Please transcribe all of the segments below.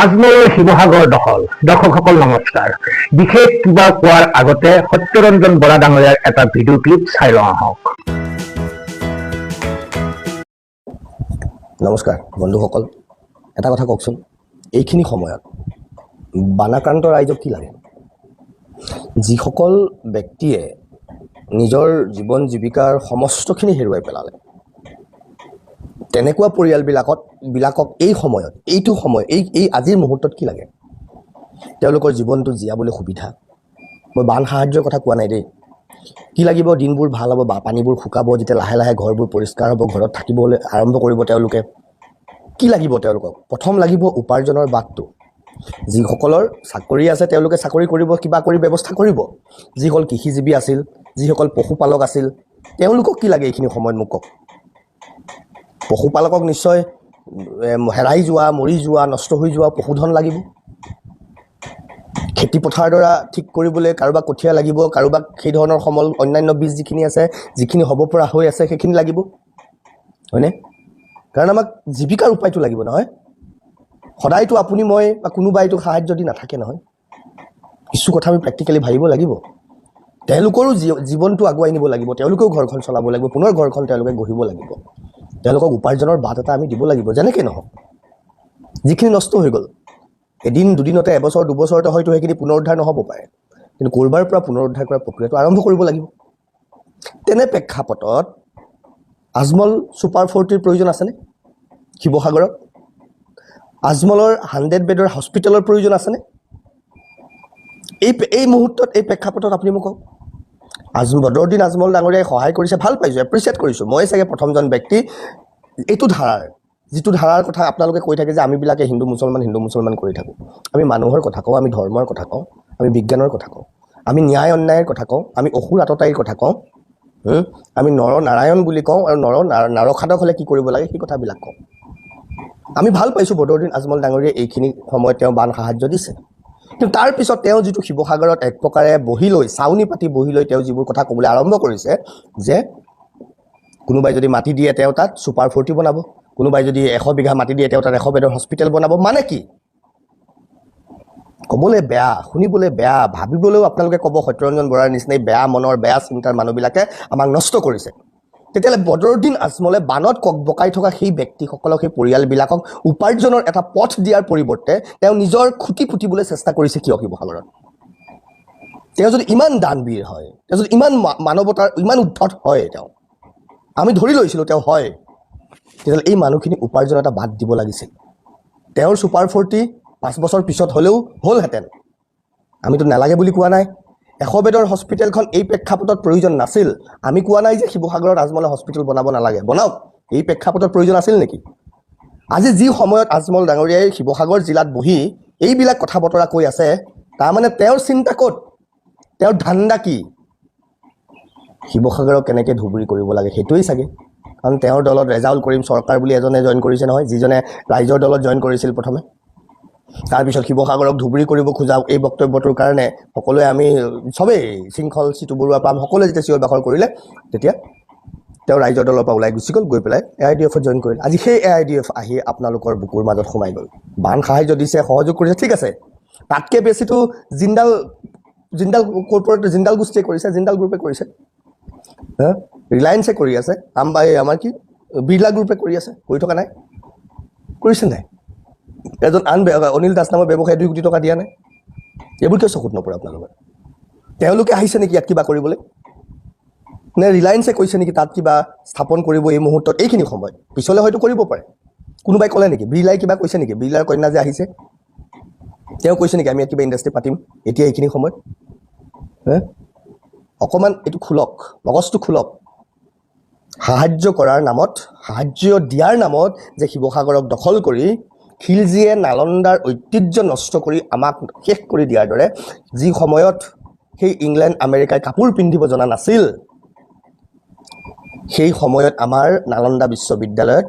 আজমলৰ শিৱসাগৰ দখল। দৰ্শকসকল নমস্কাৰ। বিশেষ কিবা কোৱাৰ আগতে সত্যৰঞ্জন বৰা ডাঙৰীয়াৰ এটা ভিডিঅ' ক্লিপ চাই লওঁ আহক। নমস্কাৰ বন্ধুসকল, এটা কথা কওকচোন, এইখিনি সময়ত বানাক্ৰান্ত ৰাইজক কি লাগে? যিসকল ব্যক্তিয়ে নিজৰ জীৱন জীৱিকাৰ সমস্তখিনি হেৰুৱাই পেলালে, তেনেকুৱা পৰিয়ালবিলাকক এই সময়ত, এইটো সময়, এই আজিৰ মুহূৰ্তত কি লাগে? তেওঁলোকৰ জীৱনটো জীয়াবলৈ সুবিধা। মই বান সাহায্যৰ কথা কোৱা নাই দেই। কি লাগিব? দিনবোৰ ভাল হ'ব, পানীবোৰ শুকাব, যেতিয়া লাহে লাহে ঘৰবোৰ পৰিষ্কাৰ হ'ব, ঘৰত থাকিবলৈ আৰম্ভ কৰিব তেওঁলোকে। কি লাগিব তেওঁলোকক? প্ৰথম লাগিব উপাৰ্জনৰ বাটটো। যিসকলৰ চাকৰি আছে তেওঁলোকে চাকৰি কৰিব, কিবা কৰি ব্যৱস্থা কৰিব। যিসকল কৃষিজীৱী আছিল, যিসকল পশুপালক আছিল, তেওঁলোকক কি লাগে এইখিনি সময়ত মোক কওক। পশুপালকক নিশ্চয় হেৰাই যোৱা, মৰি যোৱা, নষ্ট হৈ যোৱা পশুধন লাগিব। খেতিপথাৰৰ দ্বাৰা ঠিক কৰিবলৈ কাৰোবাক কঠীয়া লাগিব, কাৰোবাক সেই ধৰণৰ অন্যান্য বীজ যিখিনি আছে, যিখিনি হ'ব পৰা হৈ আছে সেইখিনি লাগিব, হয়নে? কাৰণ আমাক জীৱিকাৰ উপায়টো লাগিব নহয়। সদায়তো আপুনি মই বা কোনোবাইতো সাহায্য দি নাথাকে নহয়। কিছু কথা আমি প্ৰেক্টিকেলি ভাবিব লাগিব। তেওঁলোকৰো জীৱনটো আগুৱাই নিব লাগিব, তেওঁলোকেও ঘৰখন চলাব লাগিব, পুনৰ ঘৰখন তেওঁলোকে গঢ়িব লাগিব। তেওঁলোকক উপাৰ্জনৰ বাট এটা আমি দিব লাগিব, যেনেকৈ নহওক। যিখিনি নষ্ট হৈ গ'ল, এদিন দুদিনতে, এবছৰ দুবছৰতে হয়তো সেইখিনি পুনৰুদ্ধাৰ নহ'ব পাৰে, কিন্তু ক'ৰবাৰ পৰা পুনৰুদ্ধাৰ কৰাৰ প্ৰক্ৰিয়াটো আৰম্ভ কৰিব লাগিব। তেনে প্ৰেক্ষাপটত আজমল ছুপাৰ 40ৰ প্ৰয়োজন আছেনে শিৱসাগৰত? আজমলৰ 100 বেডৰ হস্পিটেলৰ প্ৰয়োজন আছেনে এই মুহূৰ্তত, এই প্ৰেক্ষাপটত? আপুনি মোক কওক। বদৰুদ্দিন আজমল ডাঙৰীয়াই সহায় কৰিছে, ভাল পাইছোঁ, এপ্ৰিচিয়েট কৰিছোঁ। মই চাগে প্ৰথমজন ব্যক্তি এইটো ধাৰাৰ, যিটো ধাৰাৰ কথা আপোনালোকে কৈ থাকে যে আমিবিলাকে হিন্দু মুছলমান কৰি থাকোঁ। আমি মানুহৰ কথা কওঁ, আমি ধৰ্মৰ কথা কওঁ, আমি বিজ্ঞানৰ কথা কওঁ, আমি ন্যায় অন্যায়ৰ কথা কওঁ, আমি অসুৰ আততায়ীৰ কথা কওঁ, আমি নৰ নাৰায়ণ বুলি কওঁ, আৰু নাৰখাদক হ'লে কি কৰিব লাগে সেই কথাবিলাক কওঁ। আমি ভাল পাইছোঁ বদৰুদ্দিন আজমল ডাঙৰীয়াই এইখিনি সময়ত তেওঁ বান সাহায্য দিছে। কিন্তু তাৰপিছত তেওঁ যিটো শিৱসাগৰত এক প্ৰকাৰে বহি লৈ, চাউনি পাতি বহি লৈ তেওঁ যিবোৰ কথা ক'বলৈ আৰম্ভ কৰিছে, যে কোনোবাই যদি মাটি দিয়ে তেওঁ তাত ছুপাৰ 40 বনাব, কোনোবাই যদি 100 বিঘা মাটি দিয়ে তেওঁ তাত 100 বেডৰ হস্পিটেল বনাব। মানে কি? ক'বলৈ বেয়া, শুনিবলৈ বেয়া, ভাবিবলৈও আপোনালোকে ক'ব সত্যৰঞ্জন বৰাৰ নিচিনাই বেয়া মনৰ, বেয়া চিন্তাৰ মানুহবিলাকে আমাক নষ্ট কৰিছে। তেতিয়াহ'লে বদৰুদ্দিন আজমলে বানত বকাই থকা সেই ব্যক্তিসকলক, সেই পৰিয়ালবিলাকক উপাৰ্জনৰ এটা পথ দিয়াৰ পৰিৱৰ্তে তেওঁ নিজৰ খুটি পুতিবলৈ চেষ্টা কৰিছে কিয় শিৱসাগৰত? তেওঁ যদি ইমান দানবীৰ হয়, তেওঁ যদি ইমান মানৱতাৰ, ইমান উদ্ধত হয়, আমি ধৰি লৈছিলোঁ তেওঁ হয়, তেতিয়াহ'লে এই মানুহখিনি উপাৰ্জন এটা বাদ দিব লাগিছিল। তেওঁৰ ছুপাৰ 40 5 বছৰ পিছত হ'লেও হ'লহেঁতেন, আমিতো নালাগে বুলি কোৱা নাই। 100 বেডৰ হস্পিটেলখন এই প্ৰেক্ষাপটত প্ৰয়োজন নাছিল। আমি কোৱা নাই যে শিৱসাগৰত আজমলে হস্পিটেল বনাব নালাগে, বনাওক। এই প্ৰেক্ষাপটত প্ৰয়োজন আছিল নেকি? আজি যি সময়ত আজমল ডাঙৰীয়াই শিৱসাগৰ জিলাত বহি এইবিলাক কথা বতৰা কৈ আছে, তাৰমানে তেওঁৰ চিন্তা ক'ত, তেওঁৰ ধান্দা কি? শিৱসাগৰক কেনেকৈ ধুবুৰী কৰিব লাগে সেইটোৱেই চাগে। কাৰণ তেওঁৰ দলত ৰেজাউল কৰিম চৰকাৰ বুলি এজনে জইন কৰিছে নহয়, যিজনে ৰাইজৰ দলত জইন কৰিছিল প্ৰথমে। তাৰপিছত শিৱসাগৰক ধুবুৰী কৰিব খোজা এই বক্তব্যটোৰ কাৰণে সকলোৱে, আমি চবেই, শৃংখল চিটু বৰুৱা পাম, সকলোৱে যেতিয়া চিঞৰ বাখৰ কৰিলে, তেতিয়া তেওঁ ৰাইজৰ দলৰ পৰা ওলাই গুচি গ'ল, গৈ পেলাই AIDF জইন কৰিলে। আজি সেই AIDF আহি আপোনালোকৰ বুকুৰ মাজত সোমাই গ'ল। বান সাহায্য দিছে, সহযোগ কৰিছে, ঠিক আছে। তাতকৈ বেছিতো জিন্দাল কৰ্পৰেট, জিন্দাল গোষ্ঠীয়ে কৰিছে, জিন্দাল গ্ৰুপে কৰিছে, ৰিলায়েন্সে কৰি আছে, আমাৰ কি বিৰলা গ্ৰুপে কৰি আছে, কৰি থকা নাই? কৰিছে নাই? এজন অনিল দাস নামৰ ব্যৱসায়ী 2 কোটি টকা দিয়া নাই? এইবোৰ কিয় চকুত নপৰে আপোনালোকৰ? তেওঁলোকে আহিছে নেকি ইয়াত কিবা কৰিবলৈ? নে ৰিলায়েন্সে কৈছে নেকি তাত কিবা স্থাপন কৰিব এই মুহূৰ্তত, এইখিনি সময়ত? পিছলৈ হয়তো কৰিব পাৰে। কোনোবাই ক'লে নেকি? বিৰলাই কিবা কৈছে নেকি? বিৰলাৰ কন্যা যে আহিছে, তেওঁ কৈছে নেকি আমি ইয়াত কিবা ইণ্ডাষ্ট্ৰি পাতিম এতিয়া এইখিনি সময়ত? অকণমান এইটো খোলক, মগজটো খোলক। সাহায্য কৰাৰ নামত, সাহায্য দিয়াৰ নামত যে শিৱসাগৰক দখল কৰি খিলজীয়ে নালন্দাৰ ঐতিহ্য নষ্ট কৰি আমাক শেষ কৰি দিয়াৰ দৰে, যি সময়ত সেই ইংলেণ্ড আমেৰিকাই কাপোৰ পিন্ধিব জনা নাছিল, সেই সময়ত আমাৰ নালন্দা বিশ্ববিদ্যালয়ত,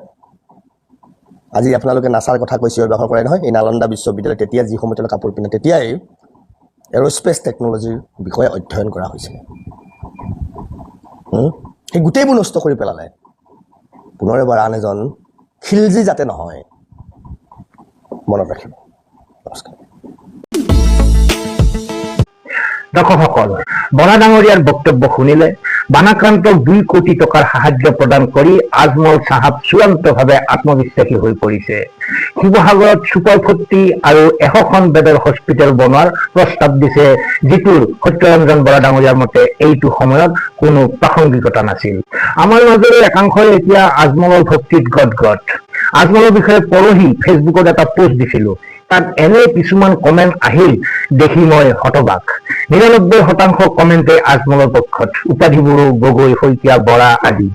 আজি আপোনালোকে নাচাৰ কথা কৈ চিঞৰ বাখৰ কৰে নহয়, এই নালন্দা বিশ্ববিদ্যালয়ত তেতিয়া যি সময়ত কাপোৰ পিন্ধে, তেতিয়াই এৰোস্পেচ টেকন'লজিৰ বিষয়ে অধ্যয়ন কৰা হৈছিল। সেই গোটেইবোৰ নষ্ট কৰি পেলালে। পুনৰ এবাৰ আন এজন খিলজী যাতে নহয়, মনত ৰাখিব। নমস্কাৰ। দৰ্শকসকল, বৰা ডাঙৰীয়াৰ বক্তব্য শুনিলে। বানাক্ৰান্তক 2 কোটি টকাৰ সাহায্য প্ৰদান কৰি আজমল চাহাব চূড়ান্তভাৱে আত্মবিশ্বাসী হৈ পৰিছে। শিৱসাগৰত ছুপাৰ 40 আৰু 100খন বেডৰ হস্পিটেল বনোৱাৰ প্ৰস্তাৱ দিছে, যিটোৰ সত্যৰঞ্জন বৰা ডাঙৰীয়াৰ মতে এইটো সময়ত কোনো প্ৰাসংগিকতা নাছিল। আমাৰ মাজৰে একাংশই এতিয়া আজমলৰ ভক্তিত গদগদ। আজমলৰ বিষয়ে পৰহি ফেচবুকত এটা পোষ্ট দিছিলো। তাত এনে কিছুমান কমেণ্ট আহিল দেখি মই হতবাক। 99% কমেণ্টে আজমলৰ পক্ষত, উপাধিবোৰো গগৈ, শইকীয়া, বৰা আদি।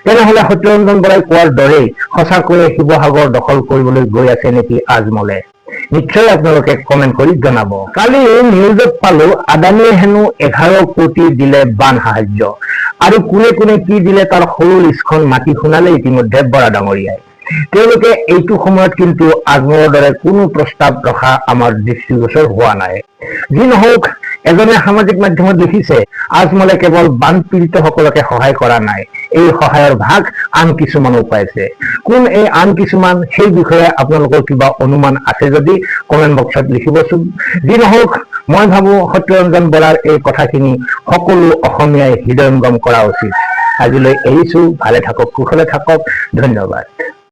তেনেহলে সত্যৰঞ্জন বৰাই কোৱাৰ দৰেই সঁচাকৈয়ে শিৱসাগৰ দখল কৰিবলৈ গৈ আছে নেকি আজমলে? নিশ্চয় আপোনালোকে কমেণ্ট কৰি জনাব। কালি নিউজত পালো আদানীয়ে হেনো 11 কোটি দিলে বান সাহায্য, আৰু কোনে কোনে কি দিলে তাৰ সৰু লিষ্টখন মাতি শুনালে ইতিমধ্যে বৰা ডাঙৰীয়াই। তেওঁলোকে এইটো সময়ত কিন্তু আজমলৰ দৰে কোনো প্ৰস্তাৱ ৰখা আমাৰ দৃষ্টিগোচৰ হোৱা নাই। যি নহওক, এজনে সামাজিক মাধ্যমত লিখিছে, আজমলে কেৱল বান পীড়িতসকলকে সহায় কৰা নাই, এই সহায়ৰ ভাগ আন কিছুমানো পাইছে। কোন এই আন কিছুমান, সেই বিষয়ে আপোনালোকৰ কিবা অনুমান আছে যদি কমেণ্ট বক্সত লিখিবচোন। যি নহওক, মই ভাবো সত্যৰঞ্জন বৰাৰ এই কথাখিনি সকলো অসমীয়াই হৃদয়ংগম কৰা উচিত। আজিলৈ এৰিছো। ভালে থাকক, কুশলে থাকক। ধন্যবাদ।